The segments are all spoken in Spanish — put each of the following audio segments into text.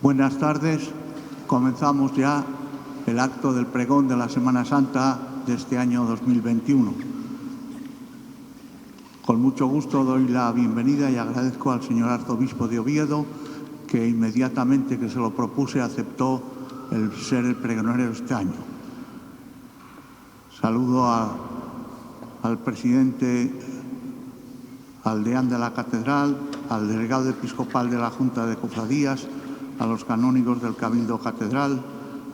Buenas tardes. Comenzamos ya el acto del pregón de la Semana Santa de este año 2021. Con mucho gusto doy la bienvenida y agradezco al señor arzobispo de Oviedo que inmediatamente que se lo propuse aceptó el ser el pregonero este año. Saludo al presidente al deán de la Catedral, al delegado episcopal de la Junta de Cofradías, a los canónigos del Cabildo Catedral,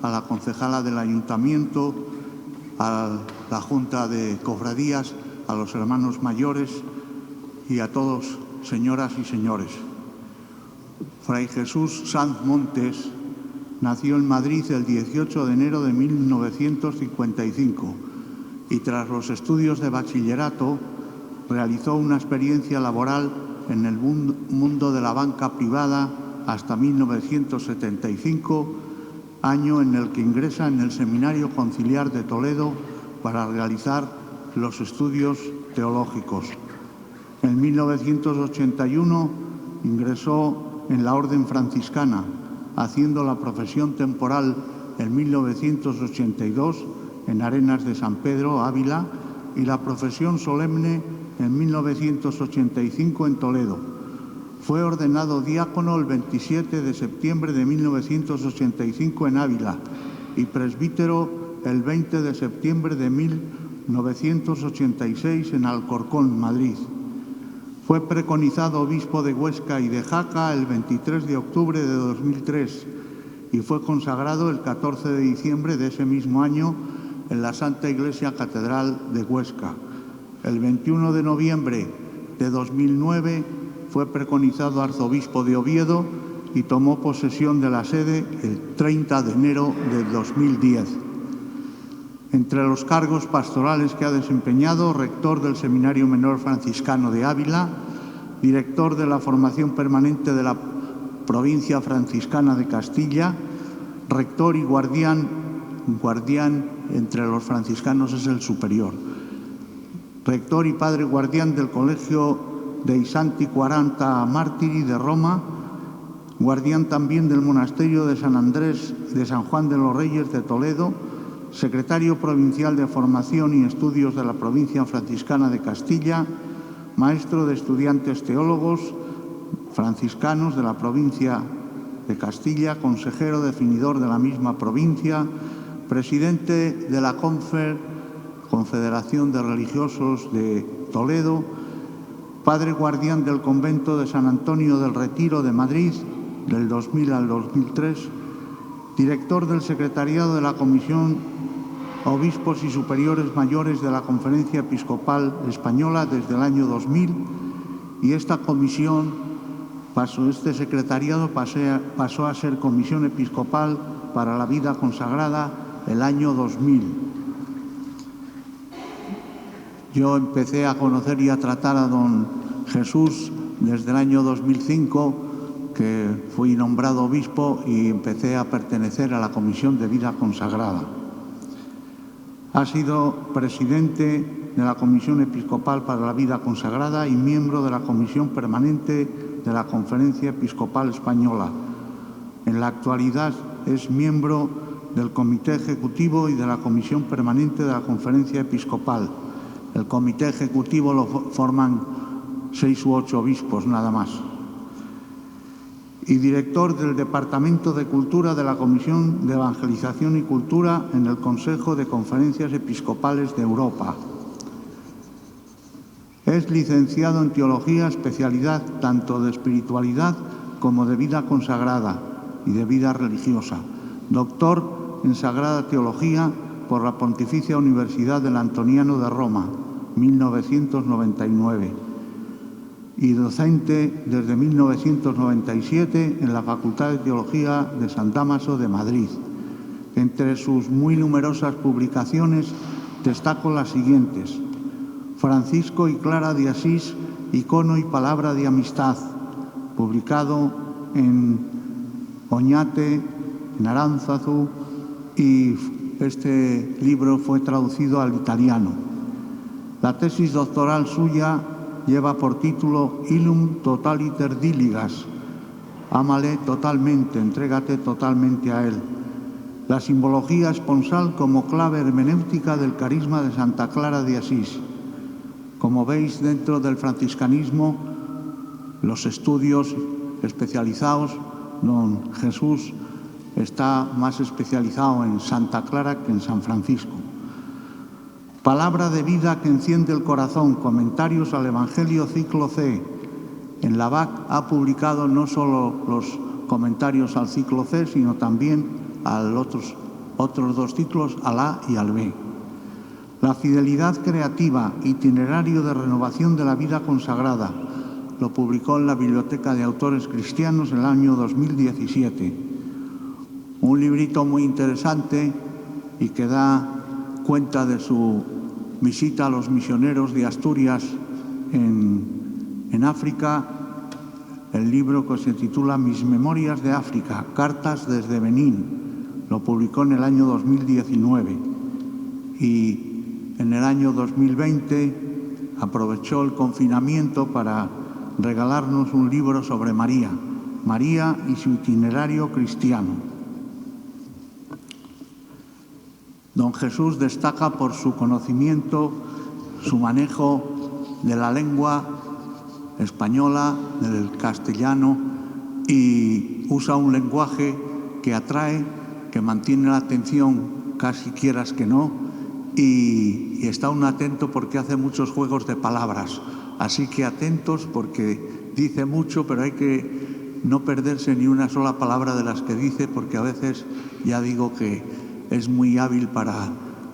a la concejala del Ayuntamiento, a la Junta de Cofradías, a los hermanos mayores y a todos, señoras y señores. Fray Jesús Sanz Montes nació en Madrid el 18 de enero de 1955 y tras los estudios de bachillerato realizó una experiencia laboral en el mundo de la banca privada hasta 1975, año en el que ingresa en el Seminario Conciliar de Toledo para realizar los estudios teológicos. En 1981 ingresó en la Orden Franciscana, haciendo la profesión temporal en 1982 en Arenas de San Pedro, Ávila, y la profesión solemne en 1985 en Toledo. Fue ordenado diácono el 27 de septiembre de 1985 en Ávila y presbítero el 20 de septiembre de 1986 en Alcorcón, Madrid. Fue preconizado obispo de Huesca y de Jaca el 23 de octubre de 2003 y fue consagrado el 14 de diciembre de ese mismo año en la Santa Iglesia Catedral de Huesca. El 21 de noviembre de 2009 fue preconizado arzobispo de Oviedo y tomó posesión de la sede el 30 de enero de 2010. Entre los cargos pastorales que ha desempeñado, rector del Seminario Menor Franciscano de Ávila, director de la formación permanente de la provincia franciscana de Castilla, rector y guardián entre los franciscanos es el superior, rector y padre guardián del Colegio dei Santi 40 Mártiri de Roma, guardián también del Monasterio de San Andrés de San Juan de los Reyes de Toledo, secretario provincial de Formación y Estudios de la provincia franciscana de Castilla, maestro de estudiantes teólogos franciscanos de la provincia de Castilla, consejero definidor de la misma provincia, presidente de la Confederación de Religiosos de Toledo, padre guardián del convento de San Antonio del Retiro de Madrid del 2000 al 2003, director del secretariado de la Comisión Obispos y Superiores Mayores de la Conferencia Episcopal Española desde el año 2000 y esta comisión este secretariado pasó a ser Comisión Episcopal para la Vida Consagrada el año 2000. Yo empecé a conocer y a tratar a don Jesús desde el año 2005, que fui nombrado obispo y empecé a pertenecer a la Comisión de Vida Consagrada. Ha sido presidente de la Comisión Episcopal para la Vida Consagrada y miembro de la Comisión Permanente de la Conferencia Episcopal Española. En la actualidad es miembro del Comité Ejecutivo y de la Comisión Permanente de la Conferencia Episcopal. El comité ejecutivo lo forman 6 u 8 obispos, nada más. Y director del Departamento de Cultura de la Comisión de Evangelización y Cultura en el Consejo de Conferencias Episcopales de Europa. Es licenciado en Teología, especialidad tanto de espiritualidad como de vida consagrada y de vida religiosa. Doctor en Sagrada Teología por la Pontificia Universidad del Antoniano de Roma, 1999, y docente desde 1997 en la Facultad de Teología de San Dámaso de Madrid. Entre sus muy numerosas publicaciones destaco las siguientes: Francisco y Clara de Asís, icono y palabra de amistad, publicado en Oñate, en Aránzazu, y este libro fue traducido al italiano. La tesis doctoral suya lleva por título Illum Totaliter Diligas, Ámale totalmente, entrégate totalmente a Él. La simbología esponsal como clave hermenéutica del carisma de Santa Clara de Asís. Como veis, dentro del franciscanismo, los estudios especializados, don Jesús está más especializado en Santa Clara que en San Francisco. Palabra de vida que enciende el corazón, comentarios al Evangelio ciclo C. En la BAC ha publicado no solo los comentarios al ciclo C, sino también a otros dos ciclos, al A y al B. La fidelidad creativa, itinerario de renovación de la vida consagrada, lo publicó en la Biblioteca de Autores Cristianos en el año 2017. Un librito muy interesante y que da cuenta de su visita a los misioneros de Asturias en África, el libro que se titula Mis Memorias de África, Cartas desde Benín, lo publicó en el año 2019 y en el año 2020 aprovechó el confinamiento para regalarnos un libro sobre María y su itinerario cristiano. Don Jesús destaca por su conocimiento, su manejo de la lengua española, del castellano, y usa un lenguaje que atrae, que mantiene la atención casi quieras que no, y está uno atento porque hace muchos juegos de palabras. Así que atentos porque dice mucho, pero hay que no perderse ni una sola palabra de las que dice, porque a veces ya digo que es muy hábil para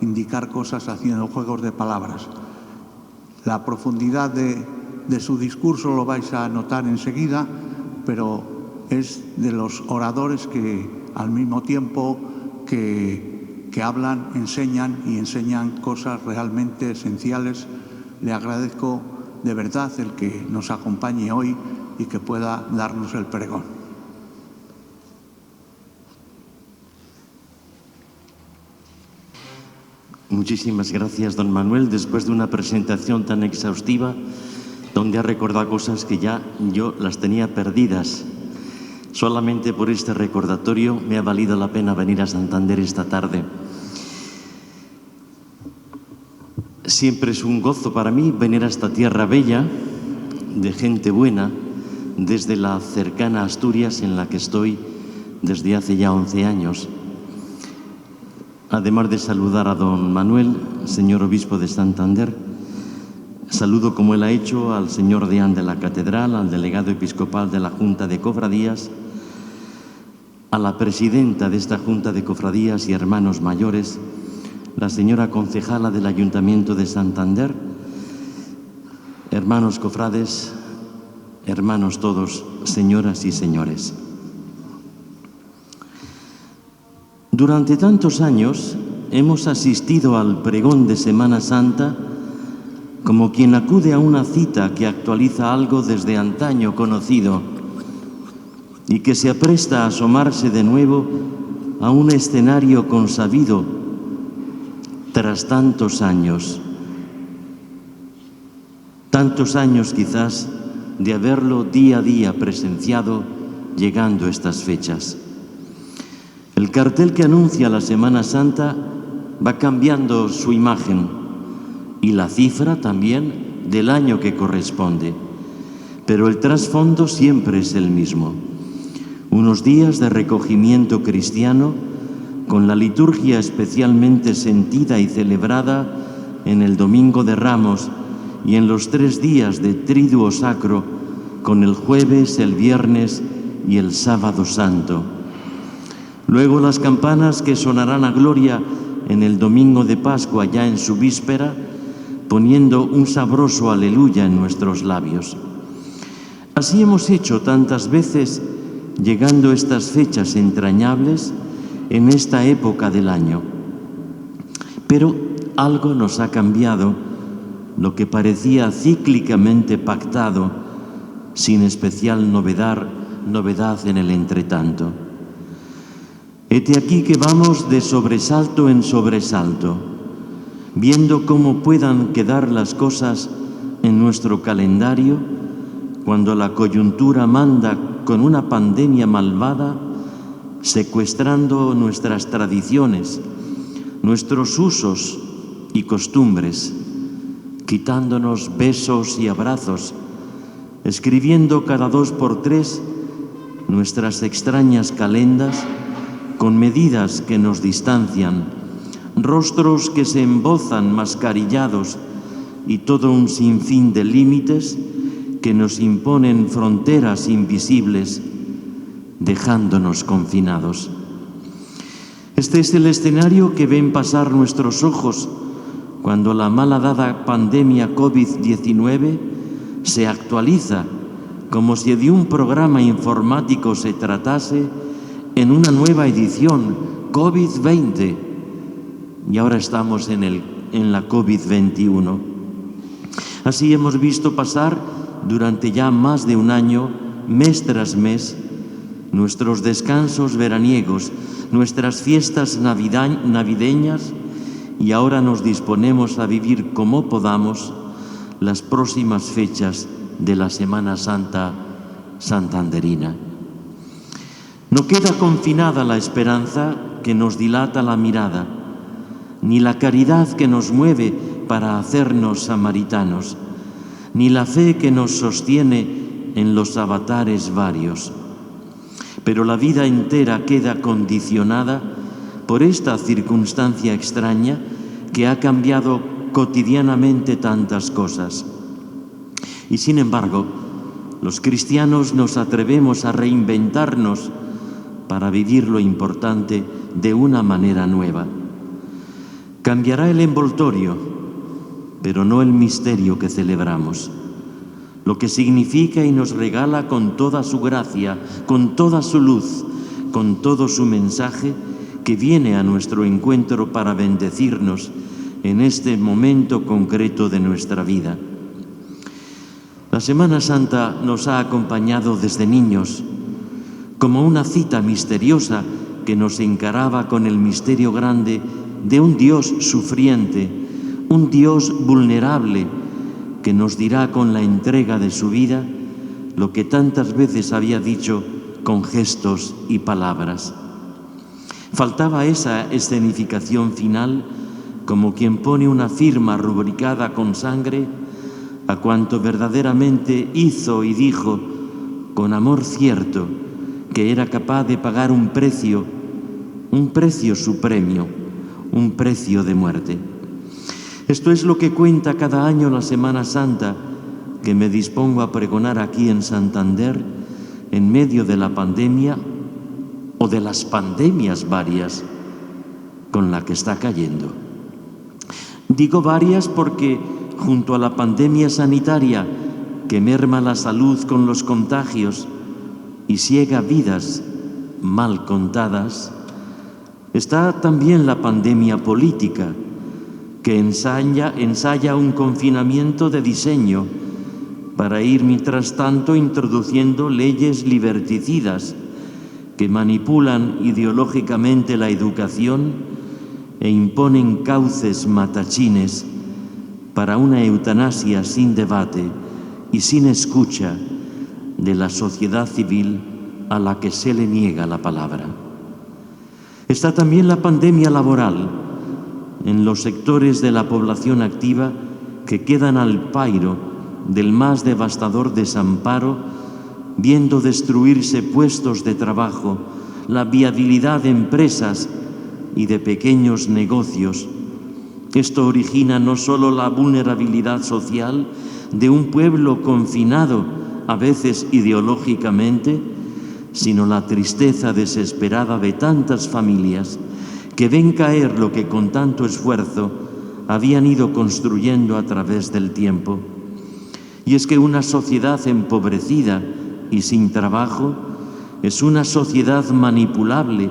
indicar cosas haciendo juegos de palabras. La profundidad de su discurso lo vais a notar enseguida, pero es de los oradores que al mismo tiempo que hablan, enseñan cosas realmente esenciales. Le agradezco de verdad el que nos acompañe hoy y que pueda darnos el pregón. Muchísimas gracias, don Manuel, después de una presentación tan exhaustiva, donde ha recordado cosas que ya yo las tenía perdidas. Solamente por este recordatorio me ha valido la pena venir a Santander esta tarde. Siempre es un gozo para mí venir a esta tierra bella, de gente buena, desde la cercana Asturias en la que estoy desde hace ya 11 años. Además de saludar a don Manuel, señor obispo de Santander, saludo, como él ha hecho, al señor deán de la catedral, al delegado episcopal de la Junta de Cofradías, a la presidenta de esta Junta de Cofradías y hermanos mayores, la señora concejala del Ayuntamiento de Santander, hermanos cofrades, hermanos todos, señoras y señores. Durante tantos años hemos asistido al pregón de Semana Santa como quien acude a una cita que actualiza algo desde antaño conocido y que se apresta a asomarse de nuevo a un escenario consabido tras tantos años quizás de haberlo día a día presenciado llegando estas fechas. El cartel que anuncia la Semana Santa va cambiando su imagen y la cifra también del año que corresponde, pero el trasfondo siempre es el mismo. Unos días de recogimiento cristiano con la liturgia especialmente sentida y celebrada en el Domingo de Ramos y en los 3 días de Triduo Sacro con el jueves, el viernes y el sábado santo. Luego las campanas que sonarán a gloria en el domingo de Pascua, ya en su víspera, poniendo un sabroso aleluya en nuestros labios. Así hemos hecho tantas veces, llegando estas fechas entrañables en esta época del año. Pero algo nos ha cambiado, lo que parecía cíclicamente pactado, sin especial novedad en el entretanto. Hete aquí que vamos de sobresalto en sobresalto, viendo cómo puedan quedar las cosas en nuestro calendario cuando la coyuntura manda con una pandemia malvada, secuestrando nuestras tradiciones, nuestros usos y costumbres, quitándonos besos y abrazos, escribiendo cada 2 por 3 nuestras extrañas calendas con medidas que nos distancian, rostros que se embozan mascarillados y todo un sinfín de límites que nos imponen fronteras invisibles, dejándonos confinados. Este es el escenario que ven pasar nuestros ojos cuando la malhadada pandemia COVID-19 se actualiza como si de un programa informático se tratase en una nueva edición, COVID-20, y ahora estamos en la COVID-21. Así hemos visto pasar durante ya más de un año, mes tras mes, nuestros descansos veraniegos, nuestras fiestas navideñas, y ahora nos disponemos a vivir como podamos las próximas fechas de la Semana Santa santanderina. No queda confinada la esperanza que nos dilata la mirada, ni la caridad que nos mueve para hacernos samaritanos, ni la fe que nos sostiene en los avatares varios. Pero la vida entera queda condicionada por esta circunstancia extraña que ha cambiado cotidianamente tantas cosas. Y sin embargo, los cristianos nos atrevemos a reinventarnos para vivir lo importante de una manera nueva. Cambiará el envoltorio, pero no el misterio que celebramos. Lo que significa y nos regala con toda su gracia, con toda su luz, con todo su mensaje que viene a nuestro encuentro para bendecirnos en este momento concreto de nuestra vida. La Semana Santa nos ha acompañado desde niños, como una cita misteriosa que nos encaraba con el misterio grande de un Dios sufriente, un Dios vulnerable, que nos dirá con la entrega de su vida lo que tantas veces había dicho con gestos y palabras. Faltaba esa escenificación final, como quien pone una firma rubricada con sangre a cuanto verdaderamente hizo y dijo con amor cierto que era capaz de pagar un precio supremo, un precio de muerte. Esto es lo que cuenta cada año la Semana Santa que me dispongo a pregonar aquí en Santander en medio de la pandemia o de las pandemias varias con la que está cayendo. Digo varias porque junto a la pandemia sanitaria que merma la salud con los contagios y ciega vidas mal contadas, está también la pandemia política que ensaya un confinamiento de diseño para ir mientras tanto introduciendo leyes liberticidas que manipulan ideológicamente la educación e imponen cauces matachines para una eutanasia sin debate y sin escucha de la sociedad civil a la que se le niega la palabra. Está también la pandemia laboral en los sectores de la población activa que quedan al pairo del más devastador desamparo, viendo destruirse puestos de trabajo, la viabilidad de empresas y de pequeños negocios. Esto origina no solo la vulnerabilidad social de un pueblo confinado, a veces ideológicamente, sino la tristeza desesperada de tantas familias que ven caer lo que con tanto esfuerzo habían ido construyendo a través del tiempo. Y es que una sociedad empobrecida y sin trabajo es una sociedad manipulable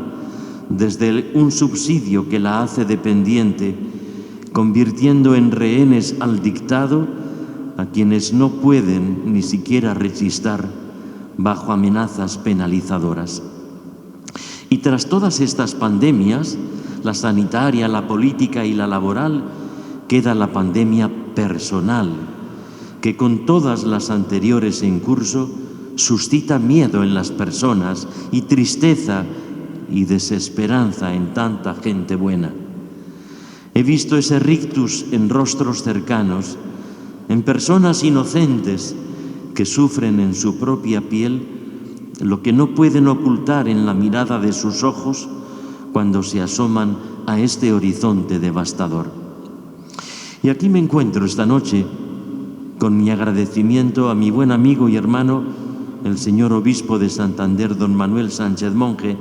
desde un subsidio que la hace dependiente, convirtiendo en rehenes al dictado a quienes no pueden ni siquiera rechistar bajo amenazas penalizadoras. Y tras todas estas pandemias, la sanitaria, la política y la laboral, queda la pandemia personal, que con todas las anteriores en curso suscita miedo en las personas y tristeza y desesperanza en tanta gente buena. He visto ese rictus en rostros cercanos, en personas inocentes que sufren en su propia piel lo que no pueden ocultar en la mirada de sus ojos cuando se asoman a este horizonte devastador. Y aquí me encuentro esta noche con mi agradecimiento a mi buen amigo y hermano, el señor obispo de Santander, don Manuel Sánchez Monje,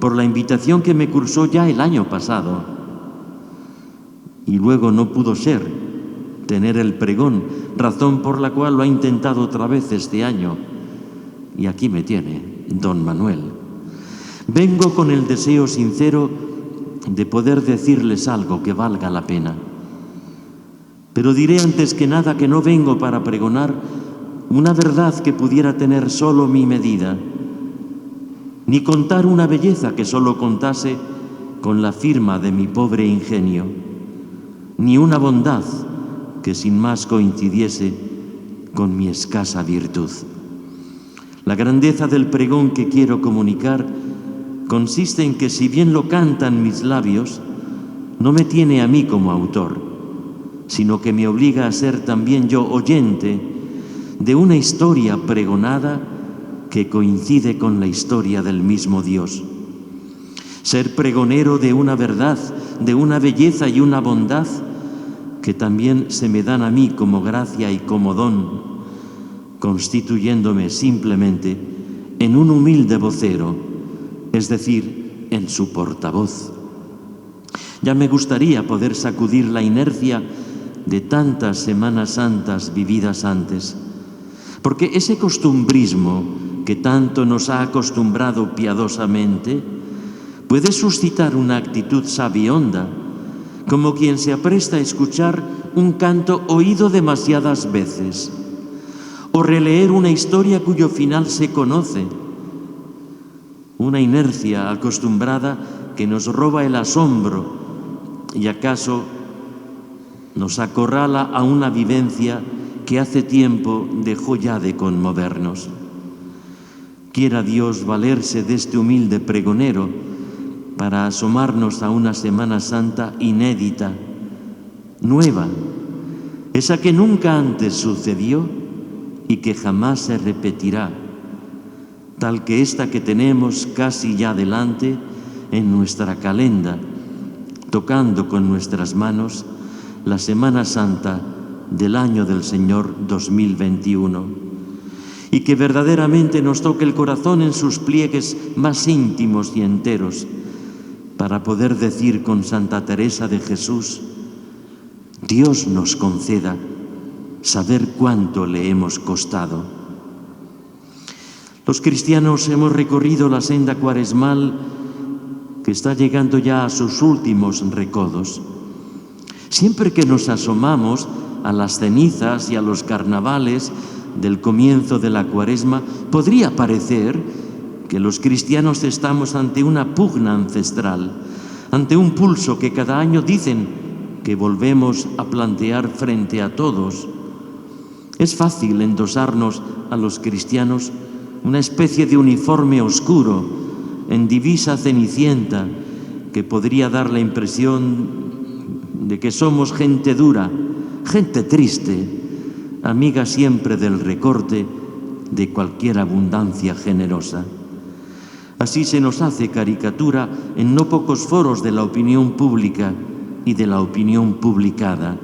por la invitación que me cursó ya el año pasado. Y luego no pudo ser tener el pregón, razón por la cual lo ha intentado otra vez este año. Y aquí me tiene, don Manuel. Vengo con el deseo sincero de poder decirles algo que valga la pena. Pero diré antes que nada que no vengo para pregonar una verdad que pudiera tener solo mi medida, ni contar una belleza que solo contase con la firma de mi pobre ingenio, ni una bondad que sin más coincidiese con mi escasa virtud. La grandeza del pregón que quiero comunicar consiste en que, si bien lo cantan mis labios, no me tiene a mí como autor, sino que me obliga a ser también yo oyente de una historia pregonada que coincide con la historia del mismo Dios. Ser pregonero de una verdad, de una belleza y una bondad que también se me dan a mí como gracia y como don, constituyéndome simplemente en un humilde vocero, es decir, en su portavoz. Ya me gustaría poder sacudir la inercia de tantas Semanas Santas vividas antes, porque ese costumbrismo que tanto nos ha acostumbrado piadosamente puede suscitar una actitud sabionda, como quien se apresta a escuchar un canto oído demasiadas veces, o releer una historia cuyo final se conoce, una inercia acostumbrada que nos roba el asombro y acaso nos acorrala a una vivencia que hace tiempo dejó ya de conmovernos. Quiera Dios valerse de este humilde pregonero para asomarnos a una Semana Santa inédita, nueva, esa que nunca antes sucedió y que jamás se repetirá, tal que esta que tenemos casi ya delante en nuestra calenda, tocando con nuestras manos la Semana Santa del año del Señor 2021, y que verdaderamente nos toque el corazón en sus pliegues más íntimos y enteros, para poder decir con Santa Teresa de Jesús: Dios nos conceda saber cuánto le hemos costado. Los cristianos hemos recorrido la senda cuaresmal que está llegando ya a sus últimos recodos. Siempre que nos asomamos a las cenizas y a los carnavales del comienzo de la Cuaresma, podría parecer que los cristianos estamos ante una pugna ancestral, ante un pulso que cada año dicen que volvemos a plantear frente a todos. Es fácil endosarnos a los cristianos una especie de uniforme oscuro, en divisa cenicienta, que podría dar la impresión de que somos gente dura, gente triste, amiga siempre del recorte de cualquier abundancia generosa. Así se nos hace caricatura en no pocos foros de la opinión pública y de la opinión publicada,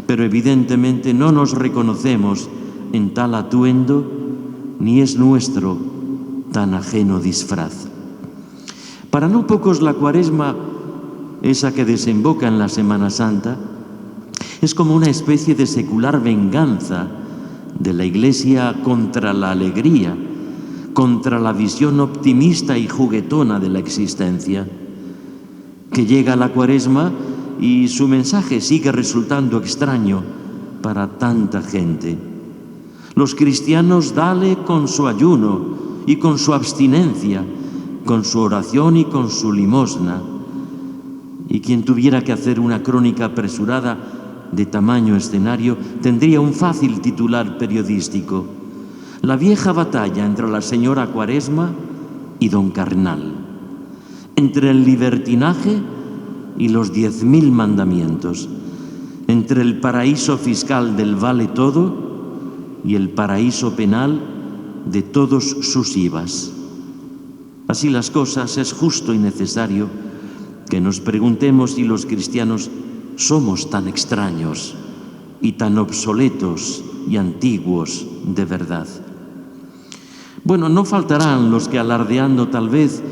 pero evidentemente no nos reconocemos en tal atuendo, ni es nuestro tan ajeno disfraz. Para no pocos la Cuaresma, esa que desemboca en la Semana Santa, es como una especie de secular venganza de la Iglesia contra la alegría, contra la visión optimista y juguetona de la existencia. Que llega la Cuaresma y su mensaje sigue resultando extraño para tanta gente. Los cristianos dale con su ayuno y con su abstinencia, con su oración y con su limosna. Y quien tuviera que hacer una crónica apresurada de tamaño escenario tendría un fácil titular periodístico: La vieja batalla entre la señora Cuaresma y don Carnal, entre el libertinaje y los 10.000 mandamientos, entre el paraíso fiscal del vale todo y el paraíso penal de todos sus IVAs. Así las cosas, es justo y necesario que nos preguntemos si los cristianos somos tan extraños y tan obsoletos y antiguos de verdad. Bueno, no faltarán los que, alardeando tal vez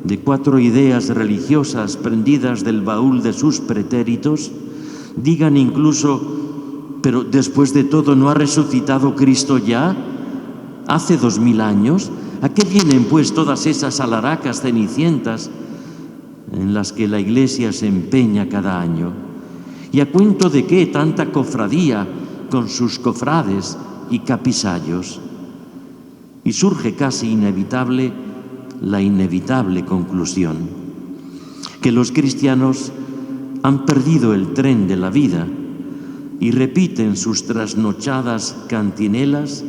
de 4 ideas religiosas prendidas del baúl de sus pretéritos, digan incluso: pero después de todo, ¿no ha resucitado Cristo ya? ¿Hace 2000 años? ¿A qué vienen pues todas esas alaracas cenicientas en las que la Iglesia se empeña cada año? ¿Y a cuento de qué tanta cofradía con sus cofrades y capisallos? Y surge casi inevitable la inevitable conclusión: que los cristianos han perdido el tren de la vida y repiten sus trasnochadas cantinelas,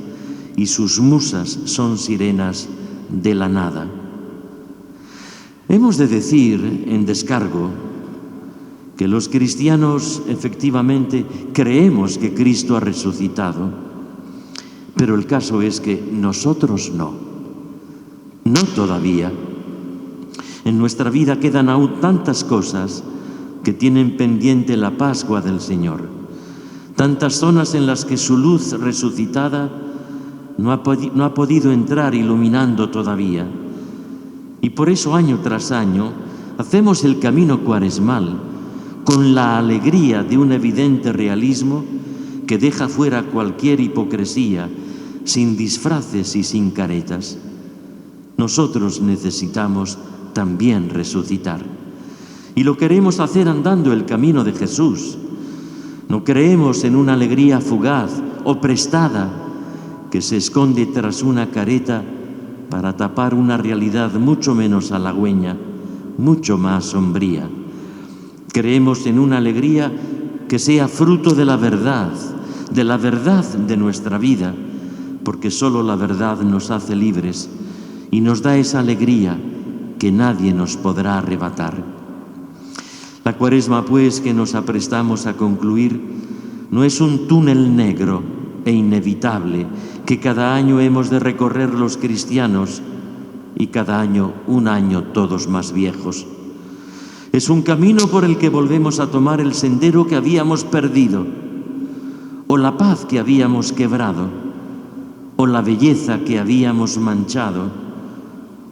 y sus musas son sirenas de la nada. Hemos de decir, en descargo, que los cristianos efectivamente creemos que Cristo ha resucitado, pero el caso es que nosotros no todavía. En nuestra vida quedan aún tantas cosas que tienen pendiente la Pascua del Señor, tantas zonas en las que su luz resucitada no ha podido entrar iluminando todavía. Y por eso año tras año hacemos el camino cuaresmal con la alegría de un evidente realismo que deja fuera cualquier hipocresía, sin disfraces y sin caretas. Nosotros necesitamos también resucitar. Y lo queremos hacer andando el camino de Jesús. No creemos en una alegría fugaz o prestada que se esconde tras una careta para tapar una realidad mucho menos halagüeña, mucho más sombría. Creemos en una alegría que sea fruto de la verdad de nuestra vida, porque solo la verdad nos hace libres y nos da esa alegría que nadie nos podrá arrebatar. La Cuaresma, pues, que nos aprestamos a concluir, no es un túnel negro e inevitable que cada año hemos de recorrer los cristianos, y cada año un año todos más viejos. Es un camino por el que volvemos a tomar el sendero que habíamos perdido, o la paz que habíamos quebrado, o la belleza que habíamos manchado,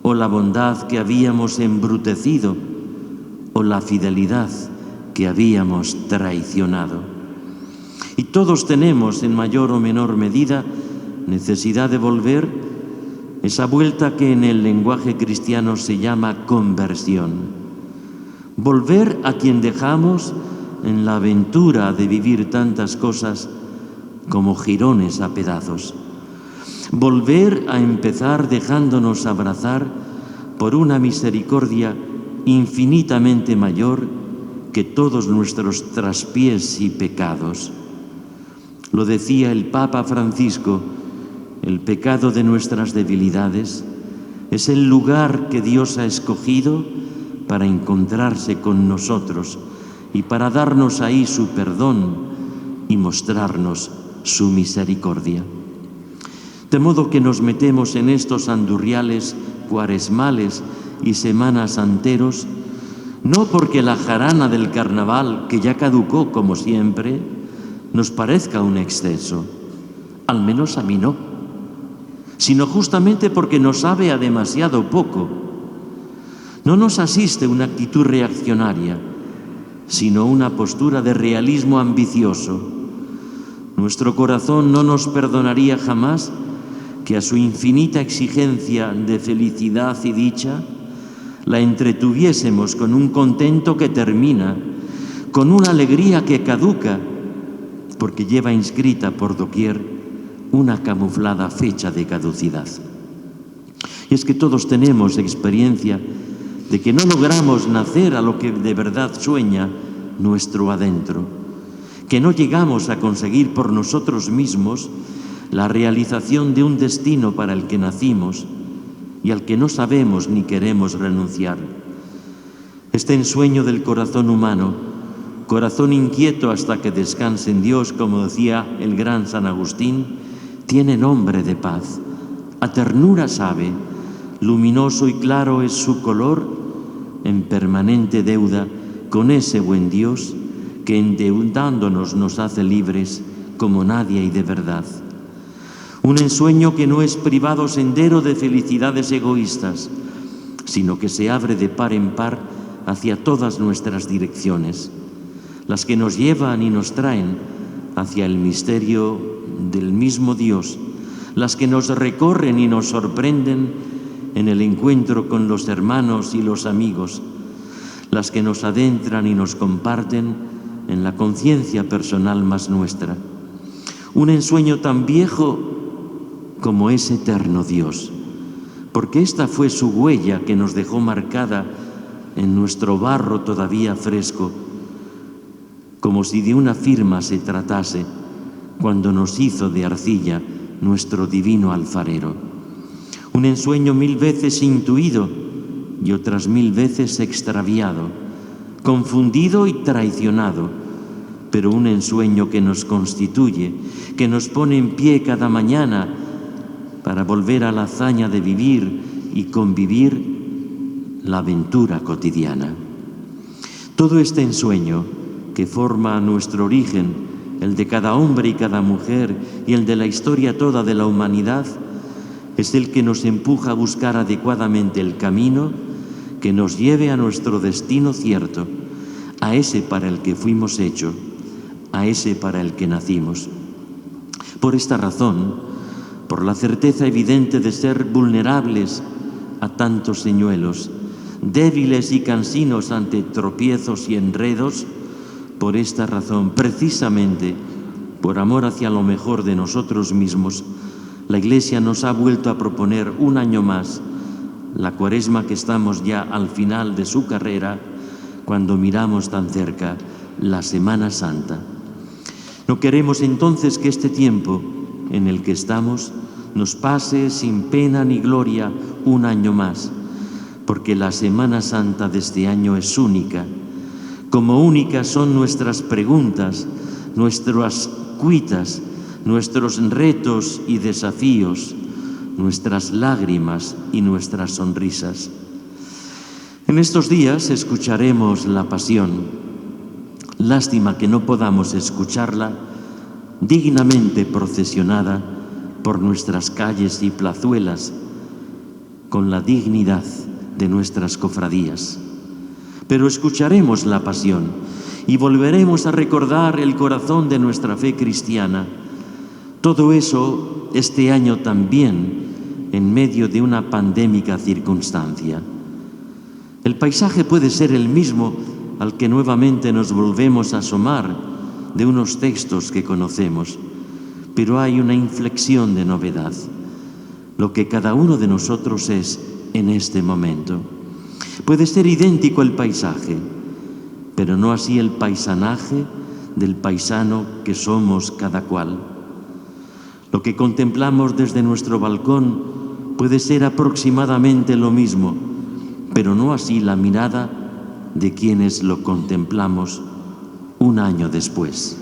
o la bondad que habíamos embrutecido, o la fidelidad que habíamos traicionado. Y todos tenemos, en mayor o menor medida, necesidad de volver, esa vuelta que en el lenguaje cristiano se llama conversión. Volver a quien dejamos en la aventura de vivir tantas cosas como jirones a pedazos. Volver a empezar dejándonos abrazar por una misericordia infinitamente mayor que todos nuestros traspiés y pecados. Lo decía el Papa Francisco: el pecado de nuestras debilidades es el lugar que Dios ha escogido para encontrarse con nosotros y para darnos ahí su perdón y mostrarnos su misericordia. De modo que nos metemos en estos andurriales cuaresmales y semanas santeros, no porque la jarana del carnaval, que ya caducó como siempre, nos parezca un exceso, al menos a mí no, sino justamente porque nos sabe a demasiado poco. No nos asiste una actitud reaccionaria, sino una postura de realismo ambicioso. Nuestro corazón no nos perdonaría jamás que a su infinita exigencia de felicidad y dicha la entretuviésemos con un contento que termina, con una alegría que caduca, porque lleva inscrita por doquier una camuflada fecha de caducidad. Y es que todos tenemos experiencia de que no logramos nacer a lo que de verdad sueña nuestro adentro, que no llegamos a conseguir por nosotros mismos la realización de un destino para el que nacimos y al que no sabemos ni queremos renunciar. Este ensueño del corazón humano, corazón inquieto hasta que descanse en Dios, como decía el gran San Agustín, tiene nombre de paz. A ternura sabe, luminoso y claro es su color, en permanente deuda con ese buen Dios que endeudándonos nos hace libres como nadie y de verdad. Un ensueño que no es privado sendero de felicidades egoístas, sino que se abre de par en par hacia todas nuestras direcciones, las que nos llevan y nos traen hacia el misterio del mismo Dios, las que nos recorren y nos sorprenden en el encuentro con los hermanos y los amigos, las que nos adentran y nos comparten en la conciencia personal más nuestra. Un ensueño tan viejo como es eterno Dios, porque esta fue su huella que nos dejó marcada en nuestro barro todavía fresco, como si de una firma se tratase cuando nos hizo de arcilla nuestro divino alfarero. Un ensueño 1000 veces intuido y otras 1000 veces extraviado, confundido y traicionado, pero un ensueño que nos constituye, que nos pone en pie cada mañana para volver a la hazaña de vivir y convivir la aventura cotidiana. Todo este ensueño que forma nuestro origen, el de cada hombre y cada mujer y el de la historia toda de la humanidad, es el que nos empuja a buscar adecuadamente el camino que nos lleve a nuestro destino cierto, a ese para el que fuimos hechos, a ese para el que nacimos. Por esta razón, por la certeza evidente de ser vulnerables a tantos señuelos, débiles y cansinos ante tropiezos y enredos, por esta razón, precisamente por amor hacia lo mejor de nosotros mismos, la Iglesia nos ha vuelto a proponer un año más, la Cuaresma que estamos ya al final de su carrera, cuando miramos tan cerca la Semana Santa. No queremos entonces que este tiempo en el que estamos nos pase sin pena ni gloria un año más, porque la Semana Santa de este año es única. Como únicas son nuestras preguntas, nuestras cuitas, nuestros retos y desafíos, nuestras lágrimas y nuestras sonrisas. En estos días escucharemos la Pasión. Lástima que no podamos escucharla dignamente procesionada por nuestras calles y plazuelas con la dignidad de nuestras cofradías. Pero escucharemos la Pasión y volveremos a recordar el corazón de nuestra fe cristiana. Todo eso este año también en medio de una pandémica circunstancia. El paisaje puede ser el mismo al que nuevamente nos volvemos a asomar de unos textos que conocemos, pero hay una inflexión de novedad, lo que cada uno de nosotros es en este momento. Puede ser idéntico el paisaje, pero no así el paisanaje del paisano que somos cada cual. Lo que contemplamos desde nuestro balcón puede ser aproximadamente lo mismo, pero no así la mirada de quienes lo contemplamos un año después.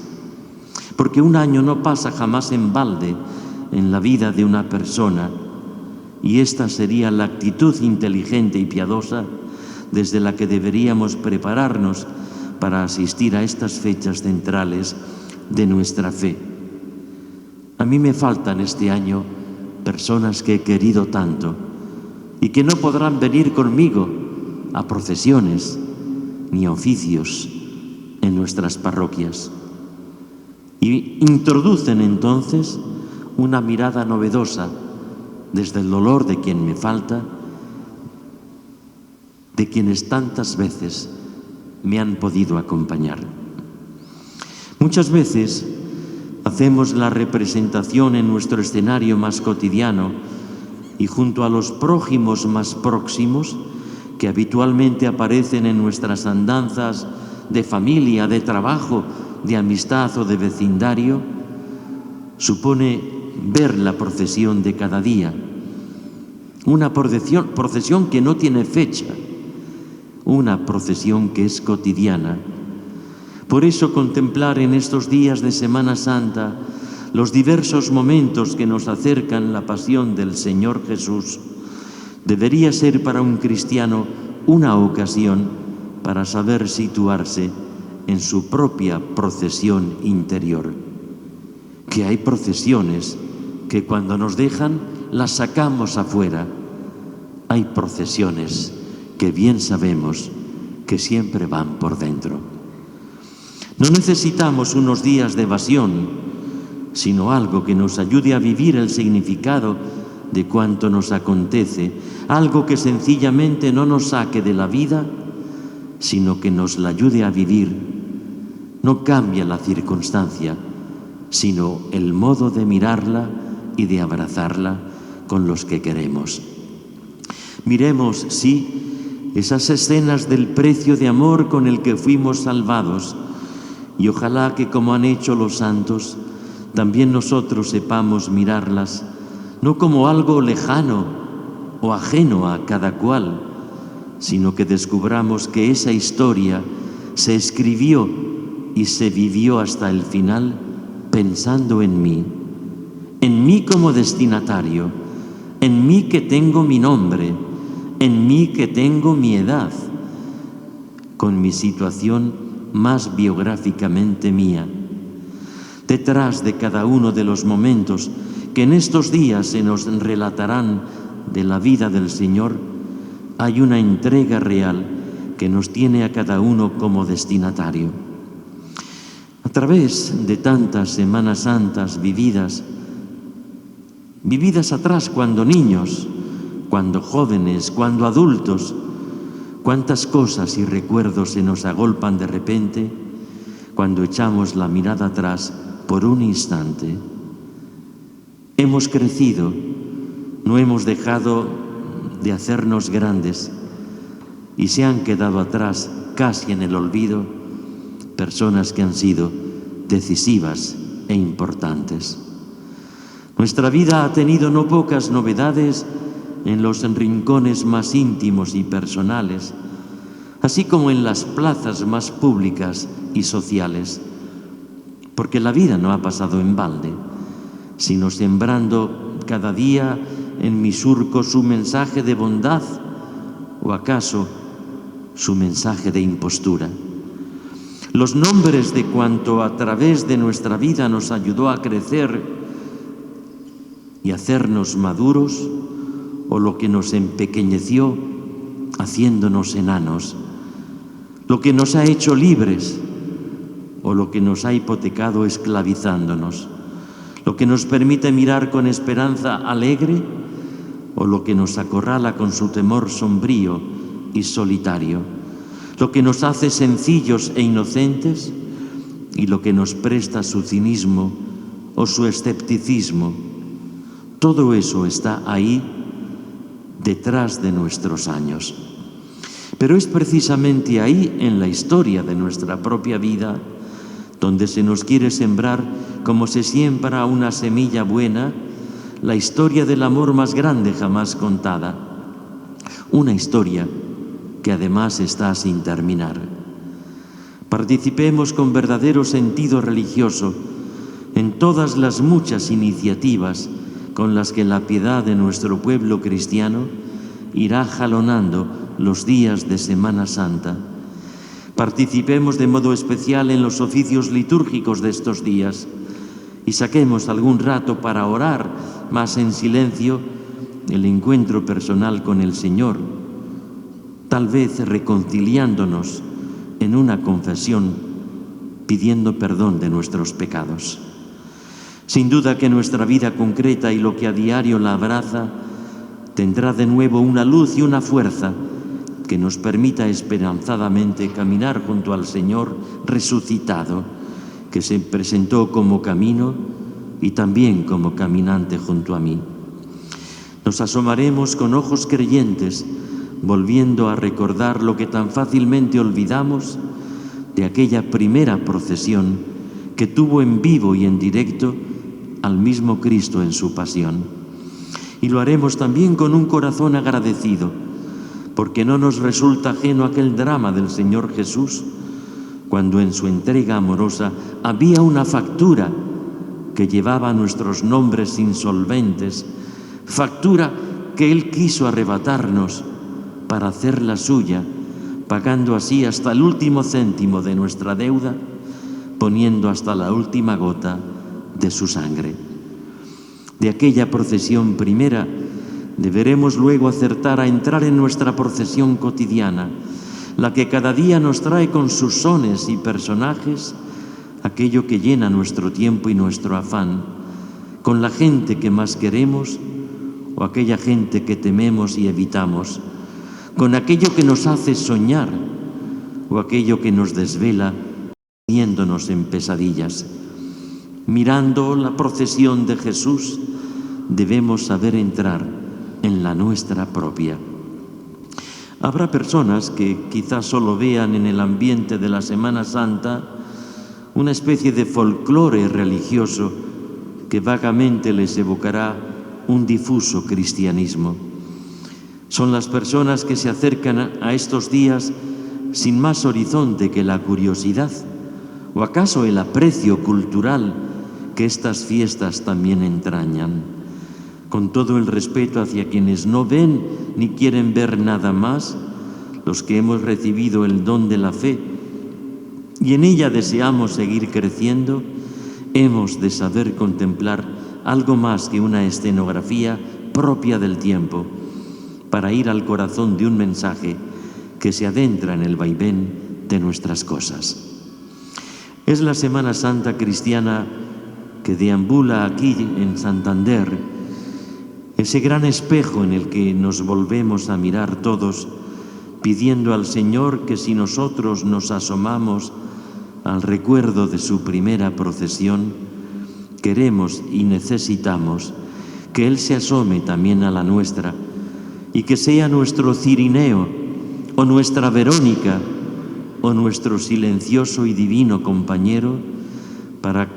Porque un año no pasa jamás en balde en la vida de una persona, y esta sería la actitud inteligente y piadosa desde la que deberíamos prepararnos para asistir a estas fechas centrales de nuestra fe. A mí me faltan este año personas que he querido tanto y que no podrán venir conmigo a procesiones ni a oficios en nuestras parroquias. Y introducen entonces una mirada novedosa desde el dolor de quien me falta, de quienes tantas veces me han podido acompañar. Muchas veces hacemos la representación en nuestro escenario más cotidiano y junto a los prójimos más próximos que habitualmente aparecen en nuestras andanzas de familia, de trabajo, de amistad o de vecindario, supone ver la procesión de cada día, una procesión que no tiene fecha, una procesión que es cotidiana. Por eso contemplar en estos días de Semana Santa los diversos momentos que nos acercan la pasión del Señor Jesús debería ser para un cristiano una ocasión para saber situarse en su propia procesión interior. Que hay procesiones que cuando nos dejan las sacamos afuera. Hay procesiones que bien sabemos que siempre van por dentro. No necesitamos unos días de evasión, sino algo que nos ayude a vivir el significado de cuanto nos acontece, algo que sencillamente no nos saque de la vida, sino que nos la ayude a vivir. No cambia la circunstancia, sino el modo de mirarla y de abrazarla con los que queremos. Miremos, sí, esas escenas del precio de amor con el que fuimos salvados, y ojalá que, como han hecho los santos, también nosotros sepamos mirarlas, no como algo lejano o ajeno a cada cual, sino que descubramos que esa historia se escribió y se vivió hasta el final pensando en mí como destinatario, en mí que tengo mi nombre, en mí que tengo mi edad, con mi situación más biográficamente mía. Detrás de cada uno de los momentos que en estos días se nos relatarán de la vida del Señor, hay una entrega real que nos tiene a cada uno como destinatario. A través de tantas Semanas Santas vividas atrás cuando niños, cuando jóvenes, cuando adultos, cuántas cosas y recuerdos se nos agolpan de repente cuando echamos la mirada atrás por un instante. Hemos crecido, no hemos dejado de hacernos grandes y se han quedado atrás, casi en el olvido, personas que han sido decisivas e importantes. Nuestra vida ha tenido no pocas novedades en los rincones más íntimos y personales, así como en las plazas más públicas y sociales, porque la vida no ha pasado en balde, sino sembrando cada día en mi surco su mensaje de bondad o acaso su mensaje de impostura. Los nombres de cuanto a través de nuestra vida nos ayudó a crecer y hacernos maduros, o lo que nos empequeñeció haciéndonos enanos, lo que nos ha hecho libres o lo que nos ha hipotecado esclavizándonos, lo que nos permite mirar con esperanza alegre o lo que nos acorrala con su temor sombrío y solitario, lo que nos hace sencillos e inocentes y lo que nos presta su cinismo o su escepticismo. Todo eso está ahí detrás de nuestros años. Pero es precisamente ahí, en la historia de nuestra propia vida, donde se nos quiere sembrar, como se siembra una semilla buena, la historia del amor más grande jamás contada. Una historia que además está sin terminar. Participemos con verdadero sentido religioso en todas las muchas iniciativas con las que la piedad de nuestro pueblo cristiano irá jalonando los días de Semana Santa. Participemos de modo especial en los oficios litúrgicos de estos días y saquemos algún rato para orar más en silencio el encuentro personal con el Señor, tal vez reconciliándonos en una confesión pidiendo perdón de nuestros pecados. Sin duda que nuestra vida concreta y lo que a diario la abraza tendrá de nuevo una luz y una fuerza que nos permita esperanzadamente caminar junto al Señor resucitado, que se presentó como camino y también como caminante junto a mí. Nos asomaremos con ojos creyentes, volviendo a recordar lo que tan fácilmente olvidamos de aquella primera procesión que tuvo en vivo y en directo al mismo Cristo en su pasión. Y lo haremos también con un corazón agradecido, porque no nos resulta ajeno aquel drama del Señor Jesús, cuando en su entrega amorosa había una factura que llevaba nuestros nombres insolventes, factura que Él quiso arrebatarnos para hacerla suya, pagando así hasta el último céntimo de nuestra deuda, poniendo hasta la última gota de su sangre. De aquella procesión primera deberemos luego acertar a entrar en nuestra procesión cotidiana, la que cada día nos trae con sus sones y personajes aquello que llena nuestro tiempo y nuestro afán, con la gente que más queremos o aquella gente que tememos y evitamos, con aquello que nos hace soñar o aquello que nos desvela viéndonos en pesadillas. Mirando la procesión de Jesús, debemos saber entrar en la nuestra propia. Habrá personas que quizás solo vean en el ambiente de la Semana Santa una especie de folclore religioso que vagamente les evocará un difuso cristianismo. Son las personas que se acercan a estos días sin más horizonte que la curiosidad o acaso el aprecio cultural que estas fiestas también entrañan. Con todo el respeto hacia quienes no ven ni quieren ver nada más, los que hemos recibido el don de la fe y en ella deseamos seguir creciendo, hemos de saber contemplar algo más que una escenografía propia del tiempo, para ir al corazón de un mensaje que se adentra en el vaivén de nuestras cosas. Es la Semana Santa cristiana que deambula aquí en Santander, ese gran espejo en el que nos volvemos a mirar todos, pidiendo al Señor que si nosotros nos asomamos al recuerdo de su primera procesión, queremos y necesitamos que Él se asome también a la nuestra y que sea nuestro Cirineo o nuestra Verónica o nuestro silencioso y divino compañero, para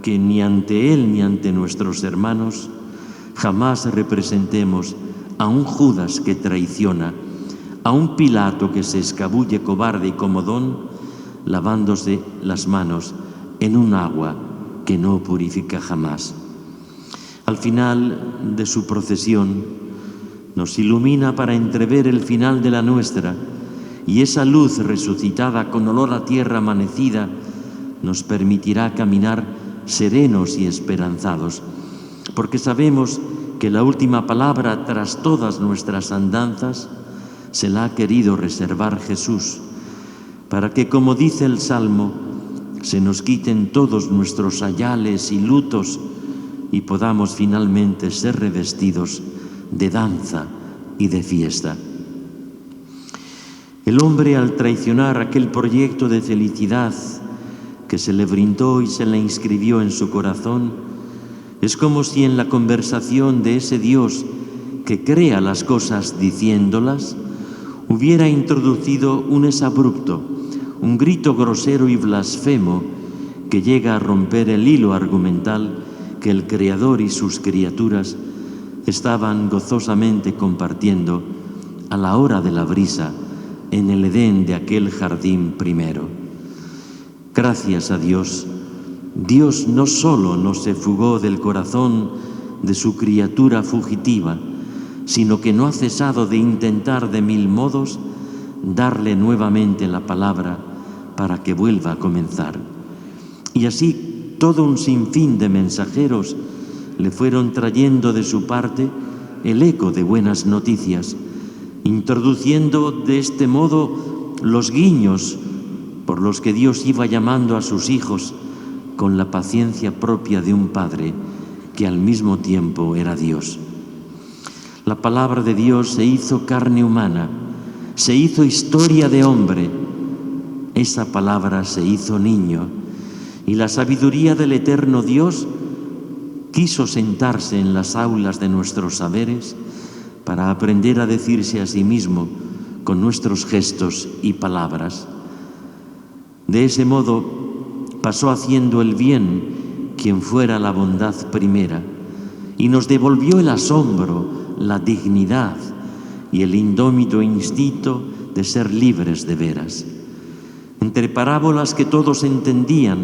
que ni ante Él ni ante nuestros hermanos jamás representemos a un Judas que traiciona, a un Pilato que se escabulle cobarde y comodón, lavándose las manos en un agua que no purifica jamás. Al final de su procesión nos ilumina para entrever el final de la nuestra, y esa luz resucitada con olor a tierra amanecida nos permitirá caminar serenos y esperanzados, porque sabemos que la última palabra tras todas nuestras andanzas se la ha querido reservar Jesús, para que, como dice el Salmo, se nos quiten todos nuestros sayales y lutos y podamos finalmente ser revestidos de danza y de fiesta. El hombre, al traicionar aquel proyecto de felicidad que se le brindó y se le inscribió en su corazón, es como si en la conversación de ese Dios que crea las cosas diciéndolas, hubiera introducido un exabrupto, un grito grosero y blasfemo que llega a romper el hilo argumental que el Creador y sus criaturas estaban gozosamente compartiendo a la hora de la brisa en el Edén de aquel jardín primero. Gracias a Dios, Dios no solo no se fugó del corazón de su criatura fugitiva, sino que no ha cesado de intentar de mil modos darle nuevamente la palabra para que vuelva a comenzar. Y así todo un sinfín de mensajeros le fueron trayendo de su parte el eco de buenas noticias, introduciendo de este modo los guiños por los que Dios iba llamando a sus hijos con la paciencia propia de un padre que al mismo tiempo era Dios. La palabra de Dios se hizo carne humana, se hizo historia de hombre. Esa palabra se hizo niño, y la sabiduría del eterno Dios quiso sentarse en las aulas de nuestros saberes para aprender a decirse a sí mismo con nuestros gestos y palabras. De ese modo pasó haciendo el bien quien fuera la bondad primera, y nos devolvió el asombro, la dignidad y el indómito instinto de ser libres de veras. Entre parábolas que todos entendían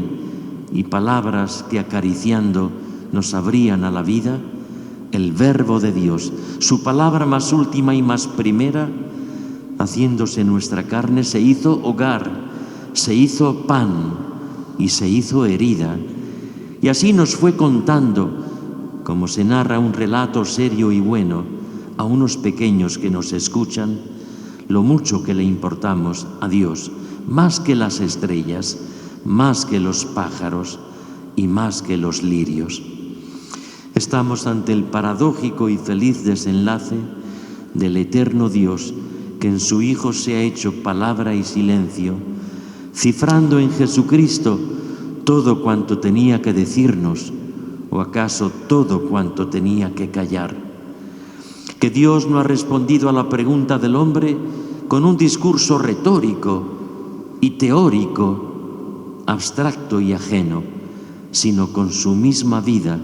y palabras que acariciando nos abrían a la vida, el Verbo de Dios, su palabra más última y más primera, haciéndose nuestra carne, se hizo hogar, se hizo pan y se hizo herida. Y así nos fue contando, como se narra un relato serio y bueno a unos pequeños que nos escuchan, lo mucho que le importamos a Dios, más que las estrellas, más que los pájaros y más que los lirios. Estamos ante el paradójico y feliz desenlace del eterno Dios que en su Hijo se ha hecho palabra y silencio, cifrando en Jesucristo todo cuanto tenía que decirnos, o acaso todo cuanto tenía que callar. Que Dios no ha respondido a la pregunta del hombre con un discurso retórico y teórico, abstracto y ajeno, sino con su misma vida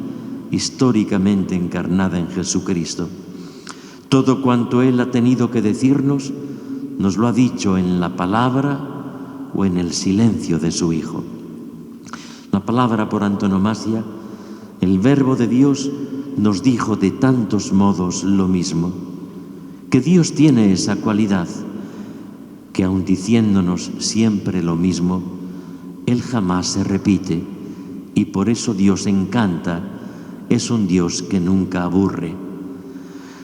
históricamente encarnada en Jesucristo. Todo cuanto Él ha tenido que decirnos, nos lo ha dicho en la palabra o en el silencio de su Hijo. La palabra por antonomasia, el Verbo de Dios, nos dijo de tantos modos lo mismo. Que Dios tiene esa cualidad, que aun diciéndonos siempre lo mismo, Él jamás se repite, y por eso Dios encanta, es un Dios que nunca aburre.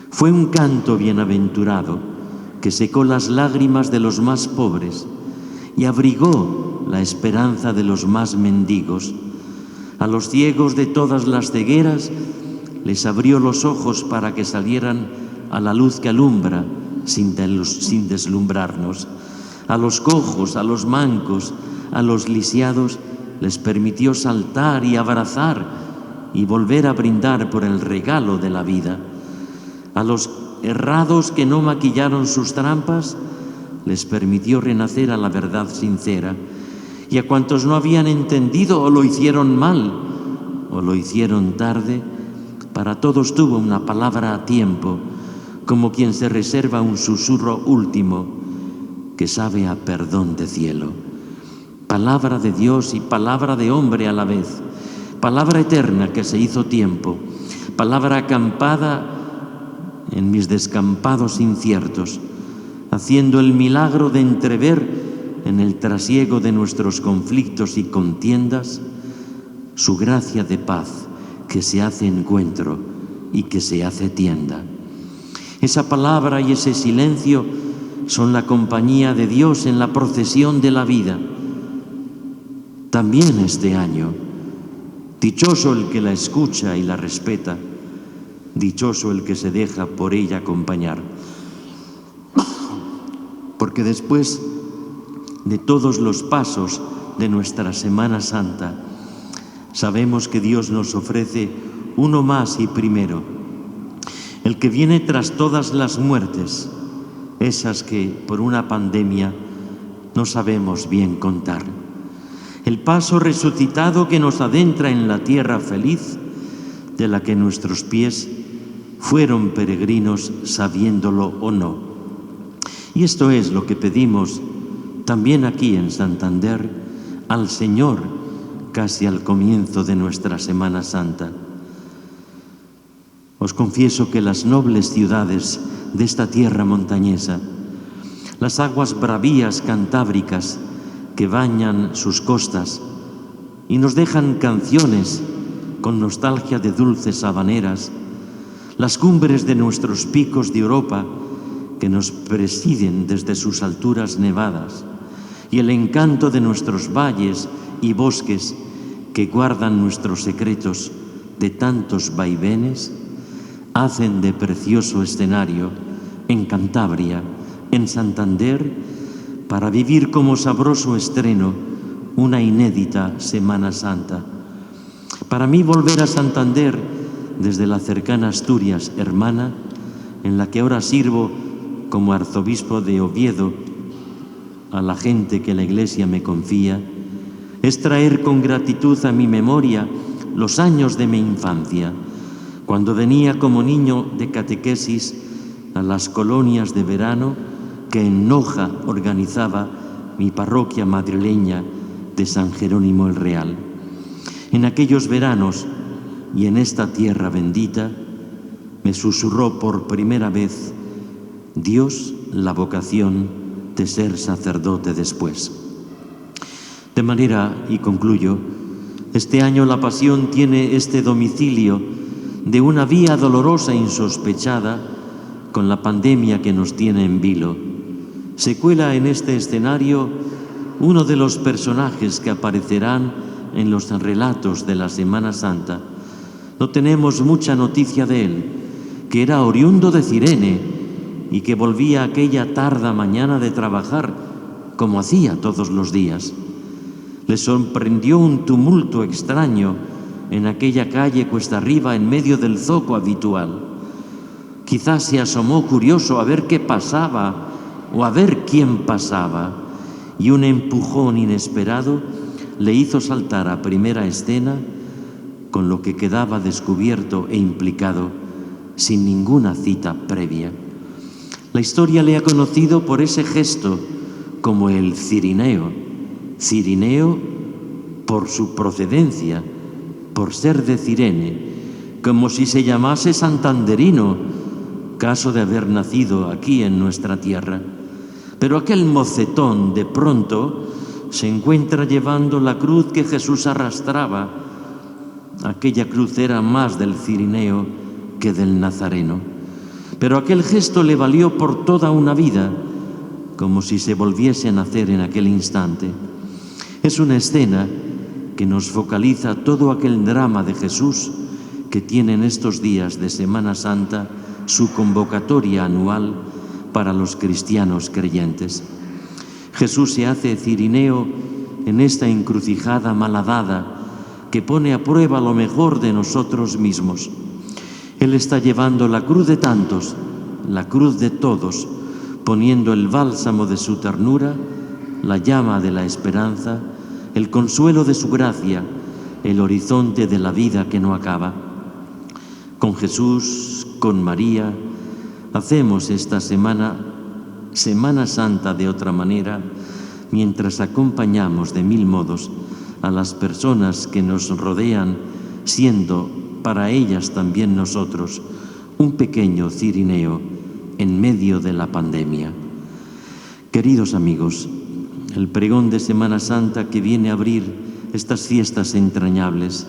Fue un canto bienaventurado que secó las lágrimas de los más pobres y abrigó la esperanza de los más mendigos. A los ciegos de todas las cegueras les abrió los ojos para que salieran a la luz que alumbra sin deslumbrarnos. A los cojos, a los mancos, a los lisiados les permitió saltar y abrazar y volver a brindar por el regalo de la vida. A los errados que no maquillaron sus trampas les permitió renacer a la verdad sincera. Y a cuantos no habían entendido o lo hicieron mal o lo hicieron tarde, para todos tuvo una palabra a tiempo, como quien se reserva un susurro último que sabe a perdón de cielo. Palabra de Dios y palabra de hombre a la vez, palabra eterna que se hizo tiempo, palabra acampada en mis descampados inciertos, haciendo el milagro de entrever en el trasiego de nuestros conflictos y contiendas su gracia de paz que se hace encuentro y que se hace tienda. Esa palabra y ese silencio son la compañía de Dios en la procesión de la vida. También este año, dichoso el que la escucha y la respeta, dichoso el que se deja por ella acompañar. Porque después de todos los pasos de nuestra Semana Santa, sabemos que Dios nos ofrece uno más y primero, el que viene tras todas las muertes, esas que por una pandemia no sabemos bien contar. El paso resucitado que nos adentra en la tierra feliz, de la que nuestros pies fueron peregrinos sabiéndolo o no. Y esto es lo que pedimos también aquí en Santander al Señor casi al comienzo de nuestra Semana Santa. Os confieso que las nobles ciudades de esta tierra montañesa, las aguas bravías cantábricas que bañan sus costas y nos dejan canciones con nostalgia de dulces habaneras, las cumbres de nuestros picos de Europa que nos presiden desde sus alturas nevadas y el encanto de nuestros valles y bosques que guardan nuestros secretos de tantos vaivenes, hacen de precioso escenario en Cantabria, en Santander, para vivir como sabroso estreno una inédita Semana Santa. Para mí volver a Santander desde la cercana Asturias hermana, en la que ahora sirvo como arzobispo de Oviedo a la gente que la Iglesia me confía, es traer con gratitud a mi memoria los años de mi infancia, cuando venía como niño de catequesis a las colonias de verano que en Noja organizaba mi parroquia madrileña de San Jerónimo el Real. En aquellos veranos y en esta tierra bendita me susurró por primera vez Dios la vocación de ser sacerdote después. De manera, y concluyo, este año la Pasión tiene este domicilio de una vía dolorosa e insospechada con la pandemia que nos tiene en vilo. Se cuela en este escenario uno de los personajes que aparecerán en los relatos de la Semana Santa. No tenemos mucha noticia de él, que era oriundo de Cirene y que volvía aquella tarda mañana de trabajar, como hacía todos los días. Le sorprendió un tumulto extraño en aquella calle cuesta arriba en medio del zoco habitual. Quizás se asomó curioso a ver qué pasaba o a ver quién pasaba, y un empujón inesperado le hizo saltar a primera escena con lo que quedaba descubierto e implicado sin ninguna cita previa. La historia le ha conocido por ese gesto como el Cirineo. Cirineo por su procedencia, por ser de Cirene, como si se llamase santanderino, caso de haber nacido aquí en nuestra tierra. Pero aquel mocetón de pronto se encuentra llevando la cruz que Jesús arrastraba. Aquella cruz era más del Cirineo que del Nazareno. Pero aquel gesto le valió por toda una vida, como si se volviese a nacer en aquel instante. Es una escena que nos focaliza todo aquel drama de Jesús que tiene en estos días de Semana Santa su convocatoria anual para los cristianos creyentes. Jesús se hace cirineo en esta encrucijada malhadada que pone a prueba lo mejor de nosotros mismos. Él está llevando la cruz de tantos, la cruz de todos, poniendo el bálsamo de su ternura, la llama de la esperanza, el consuelo de su gracia, el horizonte de la vida que no acaba. Con Jesús, con María, hacemos esta Semana Santa de otra manera, mientras acompañamos de mil modos a las personas que nos rodean, siendo para ellas también nosotros un pequeño cirineo en medio de la pandemia. Queridos amigos, el pregón de Semana Santa que viene a abrir estas fiestas entrañables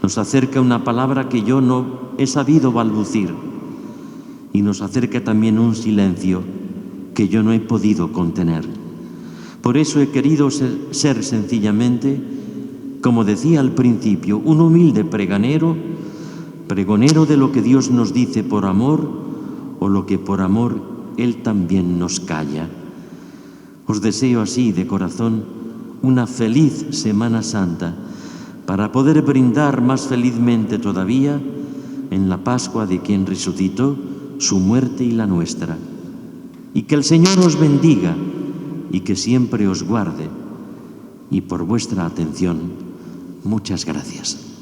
nos acerca una palabra que yo no he sabido balbucir y nos acerca también un silencio que yo no he podido contener. Por eso he querido ser sencillamente, como decía al principio, un humilde pregonero de lo que Dios nos dice por amor o lo que por amor Él también nos calla. Os deseo así de corazón una feliz Semana Santa para poder brindar más felizmente todavía en la Pascua de quien resucitó su muerte y la nuestra. Y que el Señor os bendiga y que siempre os guarde. Y por vuestra atención, muchas gracias.